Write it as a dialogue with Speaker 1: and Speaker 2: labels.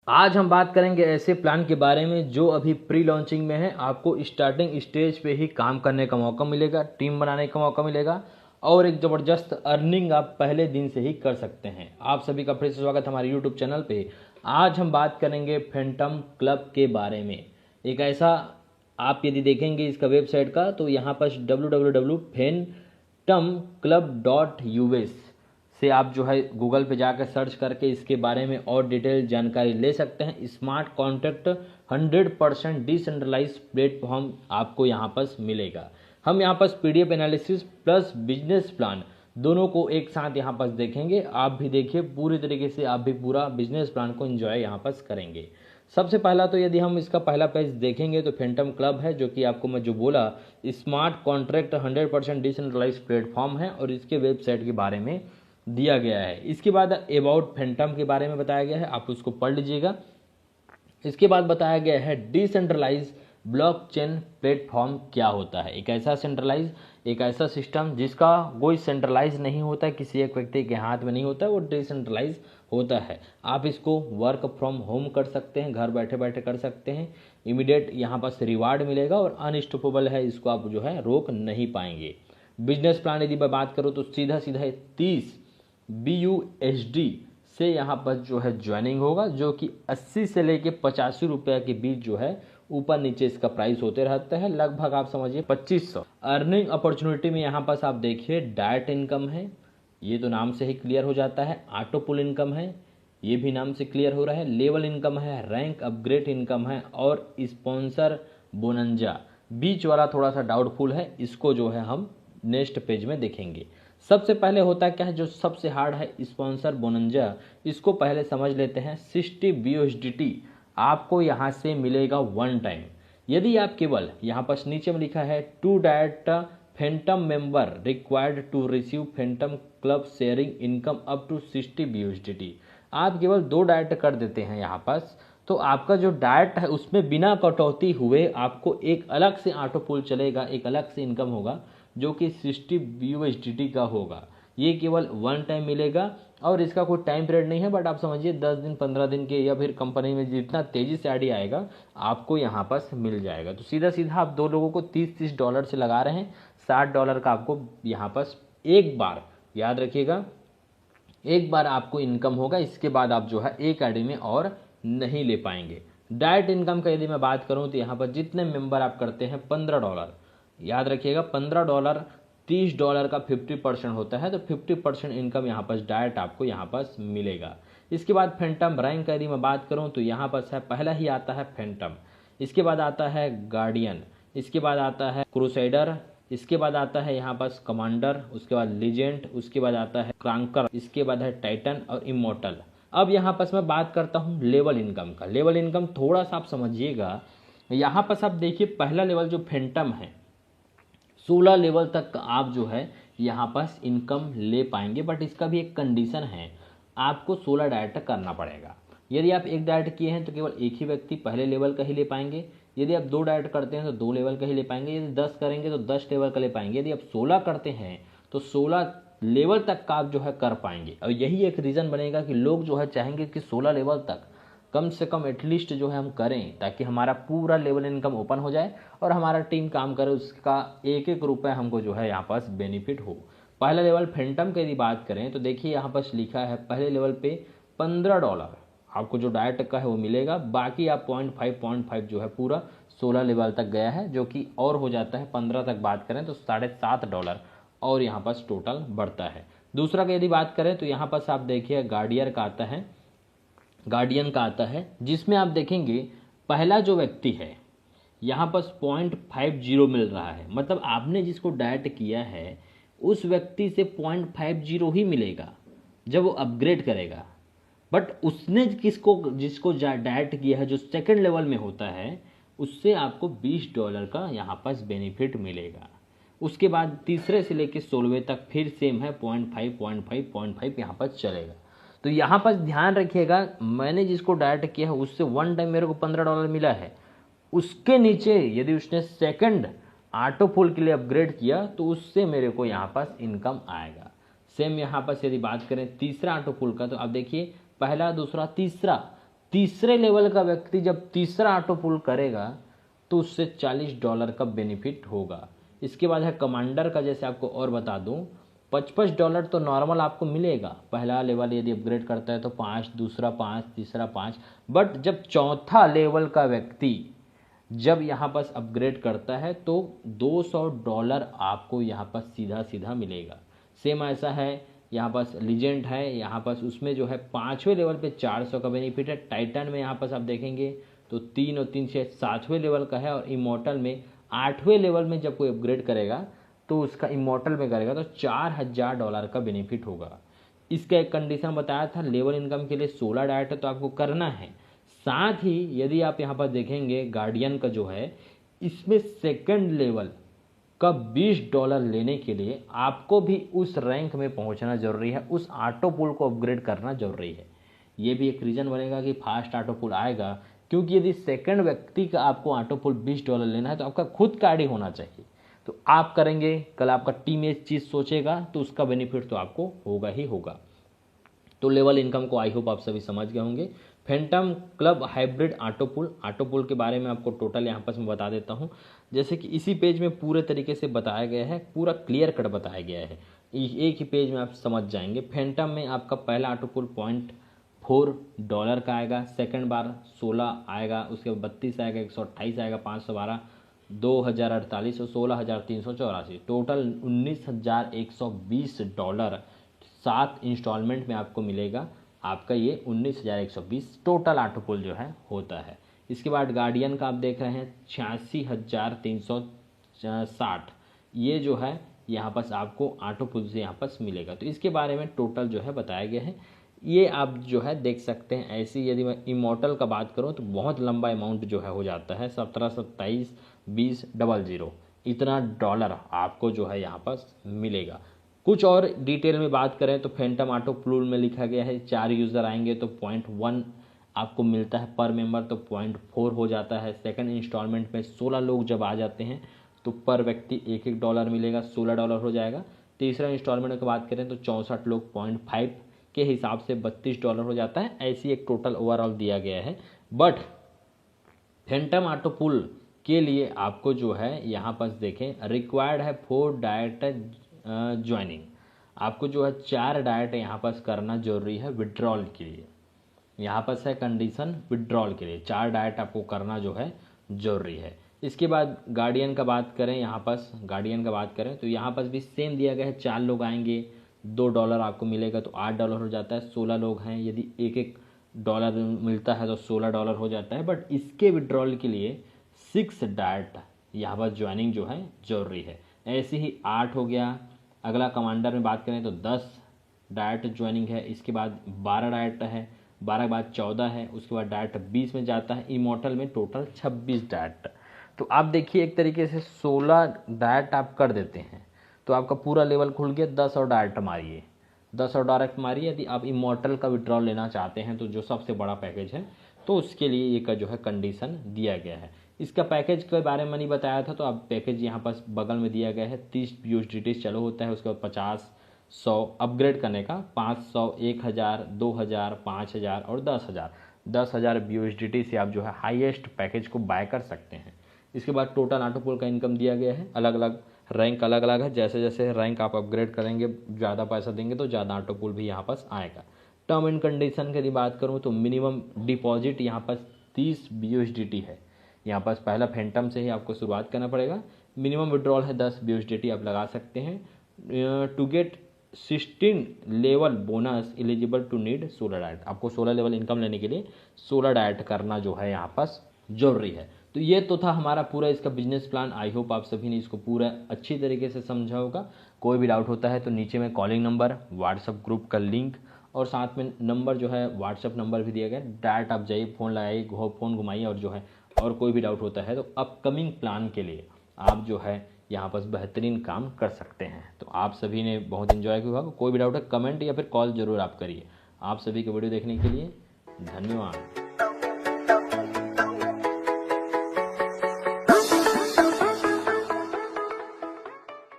Speaker 1: आज हम बात करेंगे ऐसे प्लान के बारे में जो अभी प्री लॉन्चिंग में है। आपको स्टार्टिंग स्टेज पे ही काम करने का मौका मिलेगा, टीम बनाने का मौका मिलेगा और एक ज़बरदस्त अर्निंग आप पहले दिन से ही कर सकते हैं। आप सभी का फिर से स्वागत हमारे यूट्यूब चैनल पे। आज हम बात करेंगे फैंटम क्लब के बारे में। एक ऐसा, आप यदि देखेंगे इसका वेबसाइट का तो यहाँ पर www.phantomclub.us से आप जो है गूगल पे जाकर सर्च करके इसके बारे में और डिटेल जानकारी ले सकते हैं। स्मार्ट कॉन्ट्रैक्ट 100% डिसेंट्रलाइज प्लेटफॉर्म आपको यहाँ पर मिलेगा। हम यहाँ पर PDF analysis plus business plan दोनों को एक साथ यहाँ पर देखेंगे। आप भी देखिए पूरी तरीके से, आप भी पूरा बिजनेस प्लान को एंजॉय यहाँ पर करेंगे। सबसे पहला तो यदि हम इसका पहला पेज देखेंगे तो फैंटम क्लब है, जो कि आपको मैं जो बोला स्मार्ट कॉन्ट्रैक्ट 100% डिसेंट्रलाइज प्लेटफॉर्म है और इसके वेबसाइट के बारे में दिया गया है। इसके बाद अबाउट फैंटम के बारे में बताया गया है, आप उसको पढ़ लीजिएगा। इसके बाद बताया गया है डिसेंट्रलाइज ब्लॉकचेन प्लेटफॉर्म क्या होता है। एक ऐसा सिस्टम जिसका कोई सेंट्रलाइज नहीं होता है, किसी एक व्यक्ति के हाथ में नहीं होता है, वो डिसेंट्रलाइज होता है। आप इसको वर्क फ्रॉम होम कर सकते हैं, घर बैठे बैठे कर सकते हैं। इमीडिएट यहाँ पर रिवार्ड मिलेगा और अनस्टॉपेबल है, इसको आप जो है रोक नहीं पाएंगे। बिजनेस प्लान यदि मैं बात करूँ तो सीधा 30 BUSD से यहाँ पर जो है ज्वाइनिंग होगा, जो कि 80 से लेके 85 रुपये के बीच जो है ऊपर नीचे इसका प्राइस होते रहता है। लगभग आप समझिए 2500। अर्निंग अपॉर्चुनिटी में यहाँ पर आप देखिए डायरेक्ट इनकम है, ये तो नाम से ही क्लियर हो जाता है। ऑटो पुल इनकम है, ये भी नाम से क्लियर हो रहा है। लेवल इनकम है, रैंक अपग्रेड इनकम है और स्पॉन्सर बोनंजा। बीच वाला थोड़ा सा डाउटफुल है, इसको जो है हम नेक्स्ट पेज में देखेंगे। सबसे पहले होता क्या है, जो सबसे हार्ड है स्पॉन्सर बोनंजा, इसको पहले समझ लेते हैं। 60 BUSD आपको यहाँ से मिलेगा वन टाइम। यदि आप केवल यहाँ पर नीचे में लिखा है two direct phantom member required to receive phantom club sharing income up to 60 BUSD, आप केवल 2 डायरेक्ट कर देते हैं यहाँ पास, तो आपका जो डायरेक्ट है उसमें बिना कटौती हुए आपको एक अलग से ऑटो पुल चलेगा, एक अलग से इनकम होगा जो कि 60 BUSD का होगा। ये केवल वन टाइम मिलेगा और इसका कोई टाइम पीरियड नहीं है, बट आप समझिए 10 दिन 15 दिन के, या फिर कंपनी में जितना तेज़ी से आईडी आएगा आपको यहाँ पर मिल जाएगा। तो सीधा सीधा आप दो लोगों को $30 से लगा रहे हैं, $60 का आपको यहाँ पर एक बार, याद रखिएगा, एक बार आपको इनकम होगा। इसके बाद आप जो है एक आईडी में और नहीं ले पाएंगे। डायरेक्ट इनकम का यदि मैं बात करूं तो यहाँ पर जितने मेंबर आप करते हैं $15, याद रखिएगा $15, $30 का 50% होता है, तो 50% इनकम यहाँ पर डायरेक्ट आपको यहाँ पर मिलेगा। इसके बाद फैंटम रैंक का यदि मैं बात करूँ तो यहाँ पर है पहला ही आता है फैंटम, इसके बाद आता है गार्डियन, इसके बाद आता है क्रूसेडर, इसके बाद आता है यहाँ पास कमांडर, उसके बाद लीजेंड, उसके बाद आता है क्रांकर, इसके बाद है टाइटन और इमोर्टल। अब यहाँ पास मैं बात करता हूँ लेवल इनकम का। लेवल इनकम थोड़ा सा आप समझिएगा। यहाँ पास आप देखिए पहला लेवल जो फैंटम है 16 लेवल तक आप जो है यहाँ पास इनकम ले पाएंगे, बट इसका भी एक कंडीशन है, आपको 16 डायरेक्ट करना पड़ेगा। यदि आप एक डायरेक्ट किए हैं तो केवल एक ही व्यक्ति पहले लेवल का ही ले पाएंगे। यदि आप 2 डायरेक्ट करते हैं तो 2 लेवल का ही ले पाएंगे। यदि 10 करेंगे तो 10 लेवल का ले पाएंगे। यदि आप 16 करते हैं तो 16 लेवल तक का आप जो है कर पाएंगे। और यही एक रीज़न बनेगा कि लोग जो है चाहेंगे कि 16 लेवल तक कम से कम एटलीस्ट जो है हम करें, ताकि हमारा पूरा लेवल इनकम ओपन हो जाए और हमारा टीम काम करे, उसका एक एक रुपये हमको जो है यहाँ पास बेनिफिट हो। पहला लेवल फैंटम की यदि बात करें तो देखिए यहाँ पास लिखा है पहले लेवल पे $15 आपको जो डायरेक्ट का है वो मिलेगा। बाकी आप 0.5 जो है पूरा 16 लेवल तक गया है, जो कि और हो जाता है 15 तक बात करें तो $7.5 और यहाँ पास टोटल बढ़ता है। दूसरा की यदि बात करें तो यहाँ पास आप देखिए गार्डियन का आता है, जिसमें आप देखेंगे पहला जो व्यक्ति है यहाँ पर 0.50 मिल रहा है। मतलब आपने जिसको डायरेक्ट किया है उस व्यक्ति से 0.50 ही मिलेगा जब वो अपग्रेड करेगा। बट उसने जिसको डायरेक्ट किया है जो सेकंड लेवल में होता है, उससे आपको $20 का यहाँ पास बेनिफिट मिलेगा। उसके बाद तीसरे से लेकर 16वें तक फिर सेम है 0.5 यहाँ पर चलेगा। तो यहाँ पर ध्यान रखिएगा, मैंने जिसको डायरेक्ट किया है उससे वन टाइम मेरे को $15 मिला है। उसके नीचे यदि उसने सेकंड ऑटो पुल के लिए अपग्रेड किया तो उससे मेरे को यहाँ पास इनकम आएगा। सेम यहाँ पास यदि बात करें तीसरा ऑटो पुल का, तो आप देखिए पहला, दूसरा, तीसरा तीसरे लेवल का व्यक्ति जब तीसरा ऑटो पुल करेगा तो उससे $40 का बेनिफिट होगा। इसके बाद है कमांडर का, जैसे आपको और बता दूं, $55 तो नॉर्मल आपको मिलेगा। पहला लेवल यदि अपग्रेड करता है तो 5, दूसरा 5, तीसरा 5, बट जब चौथा लेवल का व्यक्ति जब यहाँ पर अपग्रेड करता है तो $200 आपको यहाँ पर सीधा सीधा मिलेगा। सेम ऐसा है यहाँ पास लीजेंड है, यहाँ पास उसमें जो है 5वें लेवल पे 400 का बेनिफिट है। टाइटन में यहाँ पास आप देखेंगे तो 3 और 3 6 7वें लेवल का है, और इमॉर्टल में 8वें लेवल में जब कोई अपग्रेड करेगा तो उसका इमॉर्टल में करेगा तो $4000 का बेनिफिट होगा। इसका एक कंडीशन बताया था, लेवल इनकम के लिए 16 डाइट तो आपको करना है। साथ ही यदि आप यहाँ पर देखेंगे गार्डियन का जो है, इसमें सेकंड लेवल का $20 लेने के लिए आपको भी उस रैंक में पहुंचना जरूरी है, उस ऑटो पुल को अपग्रेड करना जरूरी है। ये भी एक रीज़न बनेगा कि फास्ट ऑटो पुल आएगा, क्योंकि यदि सेकंड व्यक्ति का आपको ऑटो पुल $20 लेना है तो आपका खुद का आईडी होना चाहिए। तो आप करेंगे, कल आपका टीम ये चीज़ सोचेगा तो उसका बेनिफिट तो आपको होगा ही होगा। तो लेवल इनकम को आई होप आप सभी समझ गए होंगे। फैंटम क्लब हाइब्रिड ऑटो पुल के बारे में आपको टोटल यहाँ पर मैं बता देता हूँ। जैसे कि इसी पेज में पूरे तरीके से बताया गया है, पूरा क्लियर कट बताया गया है, एक ही पेज में आप समझ जाएंगे। फैंटम में आपका पहला ऑटो पुल $0.4 का आएगा, सेकंड बार 16 आएगा, उसके बाद 32 आएगा, 128 आएगा, 512, 2048 और 16384, टोटल $19,120 7 इंस्टॉलमेंट में आपको मिलेगा। आपका ये 19,120 टोटल ऑटो पुल जो है होता है। इसके बाद गार्डियन का आप देख रहे हैं 86,360, ये जो है यहाँ पर आपको ऑटो पुल से यहाँ पर मिलेगा। तो इसके बारे में टोटल जो है बताया गया है, ये आप जो है देख सकते हैं। ऐसी यदि मैं इमॉर्टल का बात करूँ तो बहुत लंबा अमाउंट जो है हो जाता है, 17, 27, 20, 00 इतना डॉलर आपको जो है यहाँ पर मिलेगा। कुछ और डिटेल में बात करें तो फैंटम ऑटो पुल में लिखा गया है 4 यूज़र आएंगे तो 0.1 आपको मिलता है पर मेंबर, तो 0.4 हो जाता है। सेकंड इंस्टॉलमेंट में 16 लोग जब आ जाते हैं तो पर व्यक्ति $1 मिलेगा, $16 हो जाएगा। तीसरा इंस्टॉलमेंट की बात करें तो 64 लोग 0.5 के हिसाब से $32 हो जाता है। ऐसी एक टोटल ओवरऑल दिया गया है। बट फैंटम ऑटो पुल के लिए आपको जो है यहाँ पर देखें रिक्वायर्ड है 4 डाइट ज्वाइनिंग, आपको जो है 4 डाइट यहाँ पर करना जरूरी है विड्रॉल के लिए। यहाँ पर है कंडीशन विड्रॉल के लिए 4 डाइट आपको करना जो है जरूरी है। इसके बाद गार्डियन का बात करें, यहाँ पर गार्डियन का बात करें तो यहाँ पर भी सेम दिया गया है, 4 लोग आएंगे $2 आपको मिलेगा तो $8 हो जाता है। 16 लोग हैं, यदि $1 मिलता है तो $16 हो जाता है। बट इसके विड्रॉल के लिए 6 डाइट यहाँ पर ज्वाइनिंग जो है जरूरी है। ऐसे ही 8 हो गया। अगला कमांडर में बात करें तो 10 डाइट ज्वाइनिंग है। इसके बाद 12 डाइट है, 12 के बाद 14 है, उसके बाद डाइट 20 में जाता है। इमॉर्टल में टोटल 26 डाइट। तो आप देखिए एक तरीके से 16 डाइट आप कर देते हैं तो आपका पूरा लेवल खुल गया। 10 और डाइट मारिए, 10 और डायरेक्ट मारिए। यदि आप इमॉर्टल का विड्रॉल लेना चाहते हैं तो जो सबसे बड़ा पैकेज है तो उसके लिए ये का जो है कंडीशन दिया गया है। इसका पैकेज के बारे में नहीं बताया था तो आप पैकेज यहाँ पर बगल में दिया गया है। 30 USDT चालू होता है, उसके बाद 50, 100 अपग्रेड करने का 500, 1000, 2000, 5000 और 10,000। 10,000 USDT से आप जो है हाईएस्ट पैकेज को बाय कर सकते हैं। इसके बाद टोटल ऑटो पुल का इनकम दिया गया है, अलग अलग रैंक अलग अलग है। जैसे जैसे रैंक आप अपग्रेड करेंगे, ज़्यादा पैसा देंगे तो ज़्यादा ऑटो पुल भी यहाँ पास आएगा। टर्म एंड कंडीशन की यदि बात करूँ तो मिनिमम डिपॉजिट यहाँ पास 30 USDT है। यहाँ पास पहला फैंटम से ही आपको शुरुआत करना पड़ेगा। मिनिमम विड्रॉल है 10 USDT आप लगा सकते हैं। To get 16 level bonus eligible to need 16 diet, आपको 16 लेवल इनकम लेने के लिए 16 डाइट करना जो है यहाँ पास जरूरी है। तो ये तो था हमारा पूरा इसका बिजनेस प्लान। आई होप आप सभी ने इसको पूरा अच्छी तरीके से समझा होगा। कोई भी डाउट होता है तो नीचे में कॉलिंग नंबर, व्हाट्सअप ग्रुप का लिंक और साथ में नंबर जो है व्हाट्सअप नंबर भी दिया गया। डायरेक्ट आप जाइए, फ़ोन लगाइए, फ़ोन घुमाइए और जो है और कोई भी डाउट होता है तो अपकमिंग प्लान के लिए आप जो है यहाँ पर बेहतरीन काम कर सकते हैं। तो आप सभी ने बहुत इन्जॉय किया होगा। कोई भी डाउट है कमेंट या फिर कॉल ज़रूर आप करिए। आप सभी को वीडियो देखने के लिए धन्यवाद।